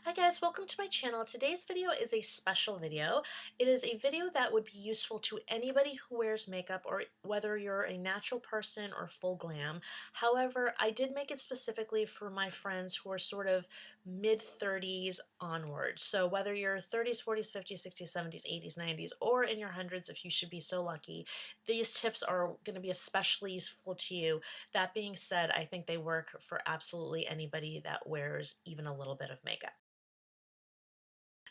Hi guys, welcome to my channel. Today's video is a special video. It is a video that would be useful to anybody who wears makeup or whether you're a natural person or full glam. However, I did make it specifically for my friends who are sort of mid-30s onwards. So whether you're 30s, 40s, 50s, 60s, 70s, 80s, 90s, or in your hundreds if you should be so lucky, these tips are going to be especially useful to you. That being said, I think they work for absolutely anybody that wears even a little bit of makeup.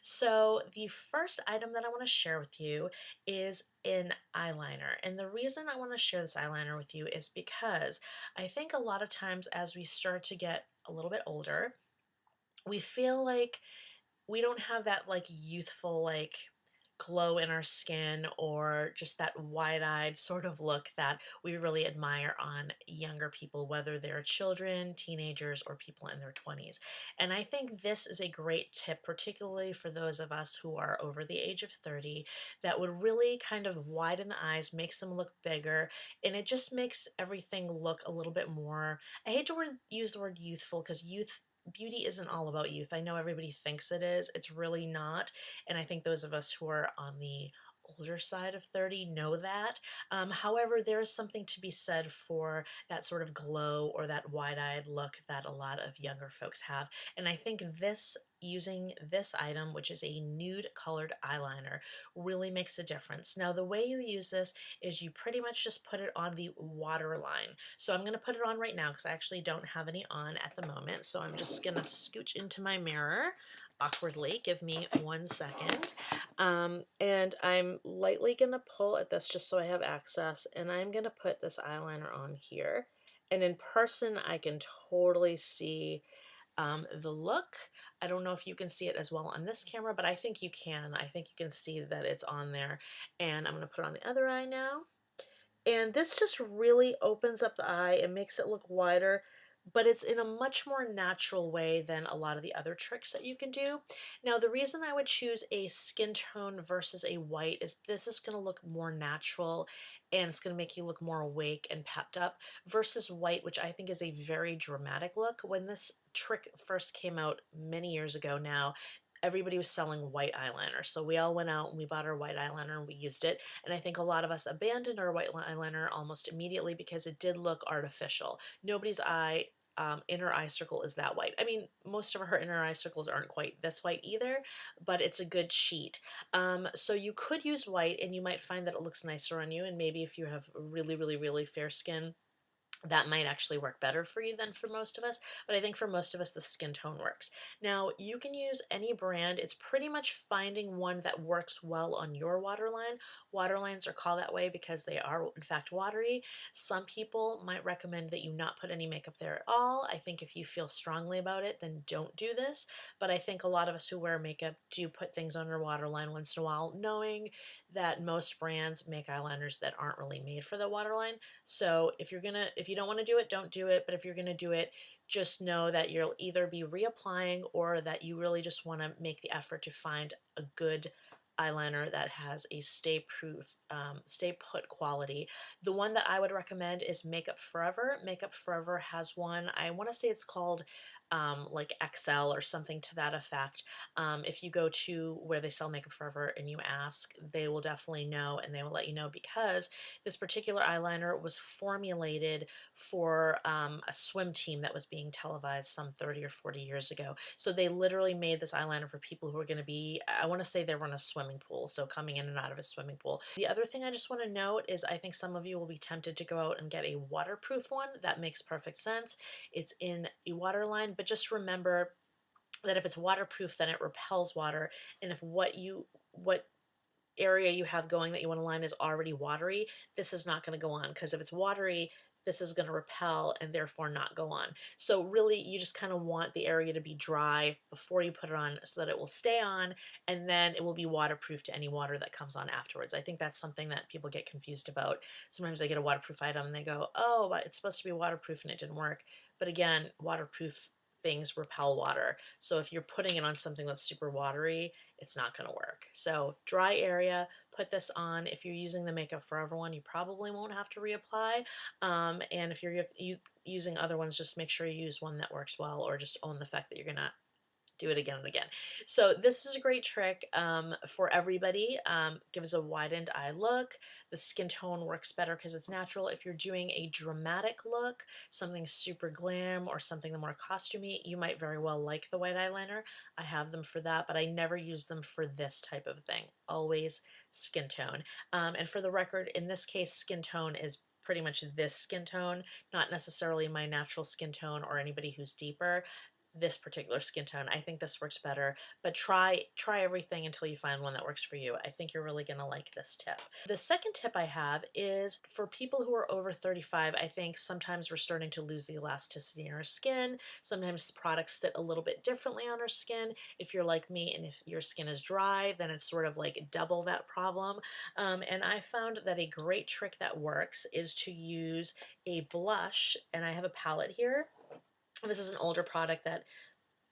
So the first item that I want to share with you is an eyeliner. And the reason I want to share this eyeliner with you is because I think a lot of times as we start to get a little bit older, we feel like we don't have that like youthful glow in our skin or just that wide-eyed sort of look that we really admire on younger people, whether they're children, teenagers, or people in their 20s. And I think this is a great tip, particularly for those of us who are over the age of 30, that would really kind of widen the eyes, makes them look bigger, and it just makes everything look a little bit more, I hate to use the word youthful because beauty isn't all about youth. I know everybody thinks it is. It's really not. And I think those of us who are on the older side of 30 know that. However, there is something to be said for that sort of glow or that wide-eyed look that a lot of younger folks have. And I think using this item, which is a nude colored eyeliner, really makes a difference. Now, the way you use this is you pretty much just put it on the waterline. So I'm going to put it on right now because I actually don't have any on at the moment. So I'm just going to scooch into my mirror awkwardly. Give me 1 second. And I'm lightly going to pull at this just so I have access. And I'm going to put this eyeliner on here. And in person, I can totally see the look. I don't know if you can see it as well on this camera, but I think you can. I think you can see that it's on there. And I'm going to put it on the other eye now. And this just really opens up the eye and makes it look wider, but it's in a much more natural way than a lot of the other tricks that you can do. Now, the reason I would choose a skin tone versus a white is this is going to look more natural and it's going to make you look more awake and pepped up versus white, which I think is a very dramatic look. When this trick first came out many years ago now, everybody was selling white eyeliner. So we all went out and we bought our white eyeliner and we used it. And I think a lot of us abandoned our white eyeliner almost immediately because it did look artificial. Nobody's inner eye circle is that white. I mean, most of her inner eye circles aren't quite this white either, but it's a good cheat. So you could use white and you might find that it looks nicer on you. And maybe if you have really, really, really fair skin, that might actually work better for you than for most of us, but I think for most of us the skin tone works. Now, you can use any brand. It's pretty much finding one that works well on your waterline. Waterlines are called that way because they are in fact watery. Some people might recommend that you not put any makeup there at all. I think if you feel strongly about it, then don't do this, but I think a lot of us who wear makeup do put things on our waterline once in a while, knowing that most brands make eyeliners that aren't really made for the waterline. So if you don't want to do it, don't do it. But if you're going to do it, just know that you'll either be reapplying or that you really just want to make the effort to find a good eyeliner that has a stay put quality. The one that I would recommend is Makeup Forever. Makeup Forever has one, I want to say it's called like XL or something to that effect. If you go to where they sell Makeup Forever and you ask, they will definitely know and they will let you know because this particular eyeliner was formulated for a swim team that was being televised some 30 or 40 years ago. So they literally made this eyeliner for people who are going to be, I want to say they were in a swimming pool, so coming in and out of a swimming pool. The other thing I just want to note is I think some of you will be tempted to go out and get a waterproof one. That makes perfect sense. It's in a waterline, but just remember that if it's waterproof, then it repels water. And if what area you have going that you want to line is already watery, this is not going to go on because if it's watery, this is going to repel and therefore not go on. So really you just kind of want the area to be dry before you put it on so that it will stay on and then it will be waterproof to any water that comes on afterwards. I think that's something that people get confused about. Sometimes they get a waterproof item and they go, oh, but it's supposed to be waterproof and it didn't work. But again, waterproof things repel water. So if you're putting it on something that's super watery, it's not going to work. So dry area, put this on. If you're using the Makeup Forever one, you probably won't have to reapply. And if you're using other ones, just make sure you use one that works well or just own the fact that you're going to do it again and again. So this is a great trick for everybody. Gives a widened eye look. The skin tone works better because it's natural. If you're doing a dramatic look, something super glam or something more costumey, you might very well like the white eyeliner. I have them for that, but I never use them for this type of thing. Always skin tone. And for the record, in this case, skin tone is pretty much this skin tone, not necessarily my natural skin tone or anybody who's deeper. This particular skin tone, I think this works better, but try everything until you find one that works for you. I think you're really gonna like this tip. The second tip I have is for people who are over 35. I think sometimes we're starting to lose the elasticity in our skin. Sometimes products sit a little bit differently on our skin. If you're like me and if your skin is dry, then it's sort of like double that problem. And I found that a great trick that works is to use a blush, and I have a palette here. This is an older product that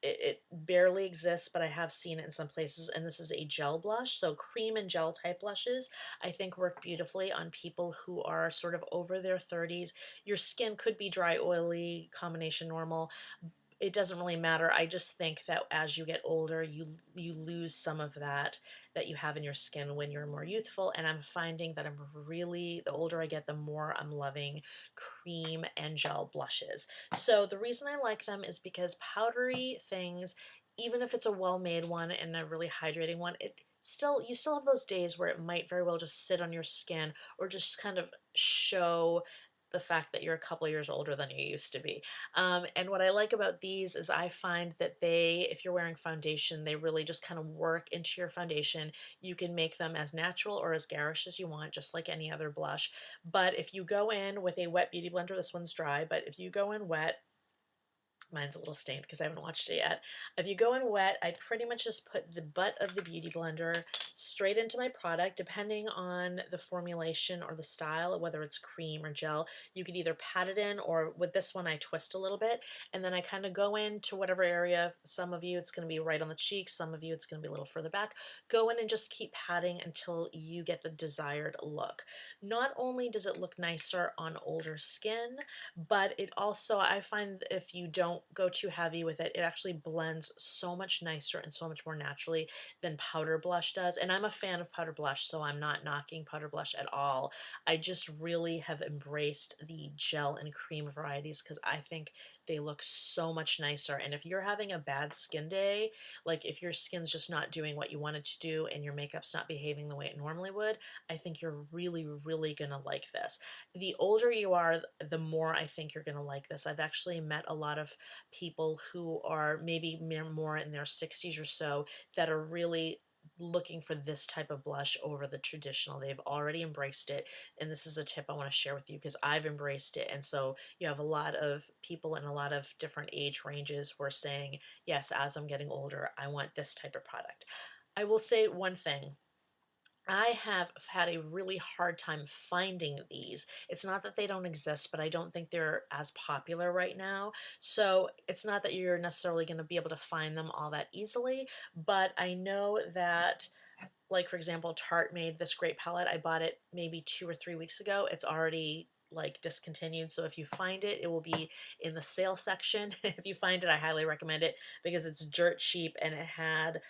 it barely exists, but I have seen it in some places, and this is a gel blush. So cream and gel type blushes, I think, work beautifully on people who are sort of over their 30s. Your skin could be dry, oily, combination normal. It doesn't really matter. I just think that as you get older, you lose some of that you have in your skin when you're more youthful. And I'm finding that the older I get, the more I'm loving cream and gel blushes. So the reason I like them is because powdery things, even if it's a well-made one and a really hydrating one, you still have those days where it might very well just sit on your skin or just kind of show the fact that you're a couple years older than you used to be. And what I like about these is I find that if you're wearing foundation, they really just kind of work into your foundation. You can make them as natural or as garish as you want, just like any other blush. But if you go in with a wet beauty blender, this one's dry, but if you go in wet, mine's a little stained because I haven't watched it yet. If you go in wet, I pretty much just put the butt of the beauty blender straight into my product, depending on the formulation or the style, whether it's cream or gel. You could either pat it in, or with this one, I twist a little bit, and then I kind of go into whatever area. Some of you, it's going to be right on the cheeks. Some of you, it's going to be a little further back. Go in and just keep patting until you get the desired look. Not only does it look nicer on older skin, but it also, I find if you don't go too heavy with it, it actually blends so much nicer and so much more naturally than powder blush does. And I'm a fan of powder blush, so I'm not knocking powder blush at all. I just really have embraced the gel and cream varieties because I think they look so much nicer. And if you're having a bad skin day, like if your skin's just not doing what you want it to do and your makeup's not behaving the way it normally would, I think you're really, really gonna like this. The older you are, the more I think you're gonna like this. I've actually met a lot of people who are maybe more in their 60s or so that are really looking for this type of blush over the traditional. They've already embraced it, and this is a tip I want to share with you because I've embraced it. And so you have a lot of people in a lot of different age ranges who are saying, yes, as I'm getting older, I want this type of product. I will say one thing. I have had a really hard time finding these. It's not that they don't exist, but I don't think they're as popular right now. So it's not that you're necessarily going to be able to find them all that easily, but I know that, like, for example, Tarte made this great palette. I bought it maybe 2 or 3 weeks ago. It's already like discontinued. So if you find it, it will be in the sale section. If you find it, I highly recommend it because it's dirt cheap, and it had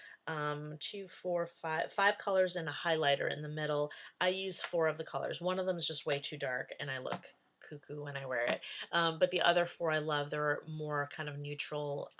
two, four, five colors and a highlighter in the middle. I use 4 of the colors. One of them is just way too dark and I look cuckoo when I wear it. But the other 4 I love. They're more kind of neutral,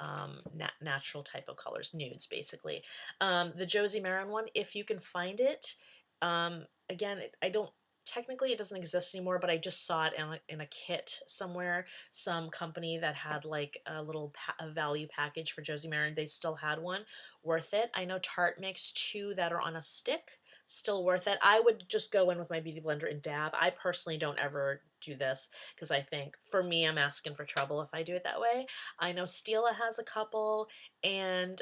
natural type of colors, nudes basically. The Josie Maran one, if you can find it, again, I don't, technically it doesn't exist anymore, but I just saw it in a kit somewhere. Some company that had like a little a value package for Josie Maran, they still had one. Worth it. I know Tarte makes 2 that are on a stick. Still worth it. I would just go in with my beauty blender and dab. I personally don't ever do this because I think for me, I'm asking for trouble if I do it that way. I know Stila has a couple, and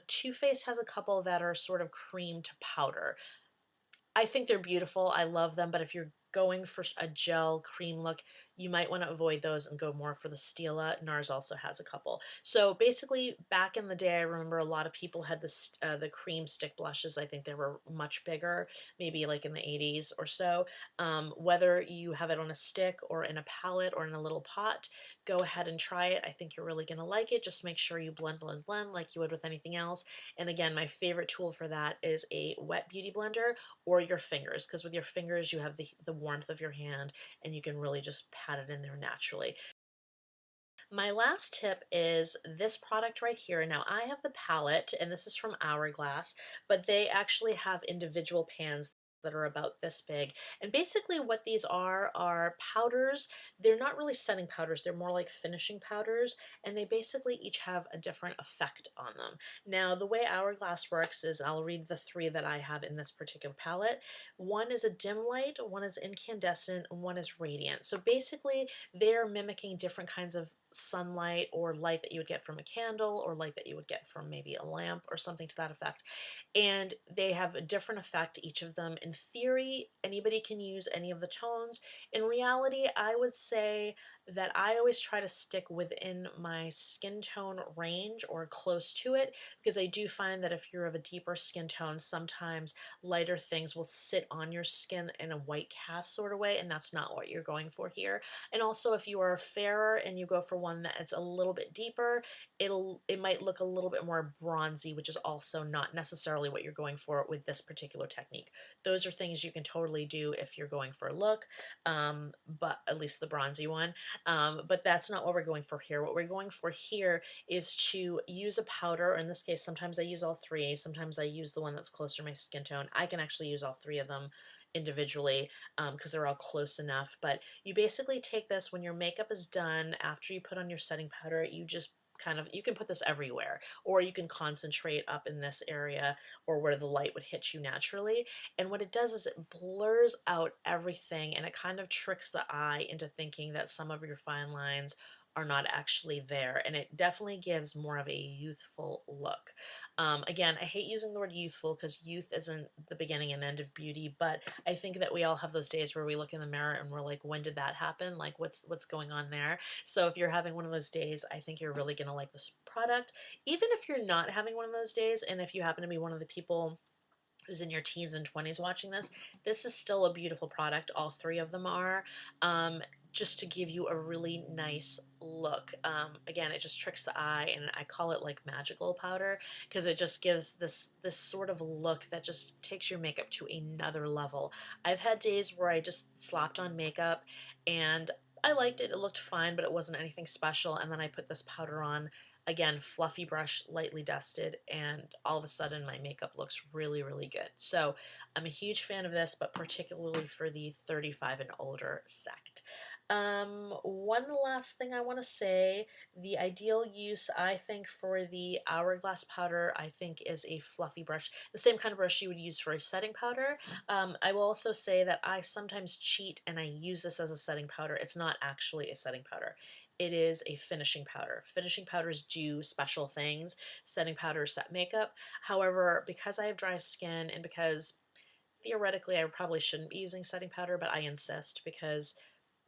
Too Faced has a couple that are sort of cream to powder. I think they're beautiful. I love them. But if you're going for a gel cream look, you might want to avoid those and go more for the Stila. NARS also has a couple. So basically, back in the day, I remember a lot of people had the cream stick blushes. I think they were much bigger, maybe like in the 80s or so. Whether you have it on a stick or in a palette or in a little pot, go ahead and try it. I think you're really going to like it. Just make sure you blend, blend, blend like you would with anything else. And again, my favorite tool for that is a wet beauty blender or your fingers, because with your fingers you have the warmth of your hand and you can really just pat it in there naturally. My last tip is this product right here. Now I have the palette and this is from Hourglass, but they actually have individual pans that are about this big. And basically what these are powders. They're not really setting powders, they're more like finishing powders, and they basically each have a different effect on them. Now the way Hourglass works is, I'll read the three that I have in this particular palette. One is a dim light, one is incandescent, and one is radiant. So basically they're mimicking different kinds of sunlight or light that you would get from a candle or light that you would get from maybe a lamp or something to that effect. And they have a different effect, each of them. In theory, anybody can use any of the tones. In reality, I would say that I always try to stick within my skin tone range or close to it, because I do find that if you're of a deeper skin tone, sometimes lighter things will sit on your skin in a white cast sort of way, and that's not what you're going for here. And also, if you are fairer and you go for one that's a little bit deeper, it might look a little bit more bronzy, which is also not necessarily what you're going for with this particular technique. Those are things you can totally do if you're going for a look, but at least the bronzy one. But that's not what we're going for here. What we're going for here is to use a powder. In this case, sometimes I use all three. Sometimes I use the one that's closer to my skin tone. I can actually use all three of them individually because they're all close enough. But you basically take this when your makeup is done, after you put on your setting powder, you just you can put this everywhere, or you can concentrate up in this area or where the light would hit you naturally. And what it does is it blurs out everything, and it kind of tricks the eye into thinking that some of your fine lines are not actually there, and it definitely gives more of a youthful look. Again, I hate using the word youthful because youth isn't the beginning and end of beauty, but I think that we all have those days where we look in the mirror and we're like, when did that happen? Like, what's going on there? So if you're having one of those days, I think you're really gonna like this product. Even if you're not having one of those days, and if you happen to be one of the people who's in your teens and 20s watching this, this is still a beautiful product. All three of them are. Just to give you a really nice look. Again, it just tricks the eye, and I call it like magical powder because it just gives this sort of look that just takes your makeup to another level. I've had days where I just slapped on makeup and I liked it. It looked fine, but it wasn't anything special. And then I put this powder on, again, fluffy brush, lightly dusted, and all of a sudden my makeup looks really, really good. So I'm a huge fan of this, but particularly for the 35 and older sect. One last thing I want to say, the ideal use, I think, for the Hourglass powder, I think, is a fluffy brush, the same kind of brush you would use for a setting powder. I will also say that I sometimes cheat and I use this as a setting powder. It's not actually a setting powder. It is a finishing powder. Finishing powders do special things. Setting powders set makeup. However, because I have dry skin and because theoretically I probably shouldn't be using setting powder, but I insist because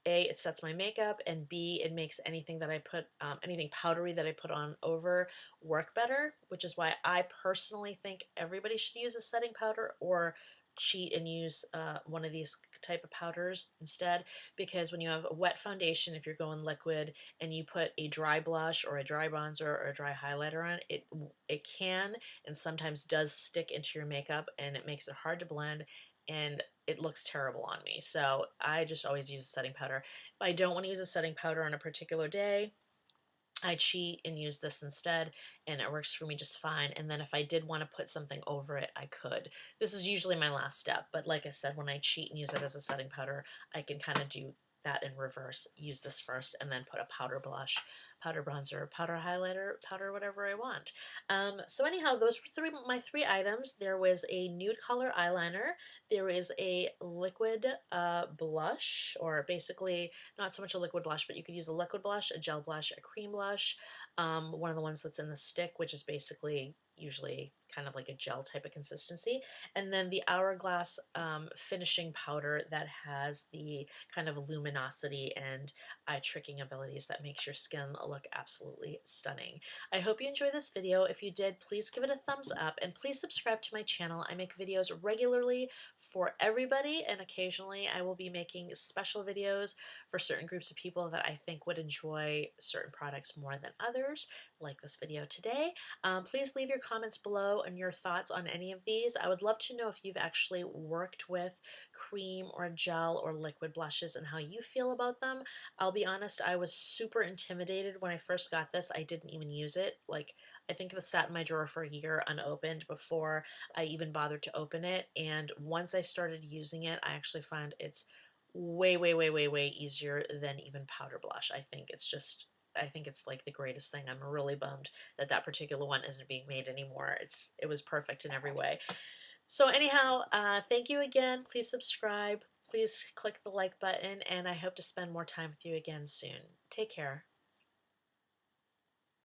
A, it sets my makeup, and B, it makes anything that I put, anything powdery that I put on over work better, which is why I personally think everybody should use a setting powder or cheat and use one of these type of powders instead, because when you have a wet foundation, if you're going liquid and you put a dry blush or a dry bronzer or a dry highlighter on, it can and sometimes does stick into your makeup, and it makes it hard to blend, and it looks terrible on me. So I just always use a setting powder. If I don't want to use a setting powder on a particular day, I cheat and use this instead, and it works for me just fine. And then if I did want to put something over it, I could. This is usually my last step, but like I said, when I cheat and use it as a setting powder, I can kind of do that in reverse. Use this first and then put a powder blush, powder bronzer, powder highlighter, powder whatever I want. So anyhow, those were my three items. There was a nude color eyeliner. There is a liquid blush, or basically not so much a liquid blush, but you could use a liquid blush, a gel blush, a cream blush, one of the ones that's in the stick, which is basically usually kind of like a gel type of consistency. And then the Hourglass finishing powder that has the kind of luminosity and eye tricking abilities that makes your skin look absolutely stunning. I hope you enjoyed this video. If you did, please give it a thumbs up and please subscribe to my channel. I make videos regularly for everybody, and occasionally I will be making special videos for certain groups of people that I think would enjoy certain products more than others, like this video today. Please leave your comments below and your thoughts on any of these. I would love to know if you've actually worked with cream or gel or liquid blushes and how you feel about them. I'll be honest, I was super intimidated when I first got this. I didn't even use it. Like, I think this sat in my drawer for a year unopened before I even bothered to open it. And once I started using it, I actually find it's way, way, way, way, way easier than even powder blush. I think it's like the greatest thing. I'm really bummed that that particular one isn't being made anymore. It was perfect in every way. So anyhow, thank you again. Please subscribe. Please click the like button, and I hope to spend more time with you again soon. Take care.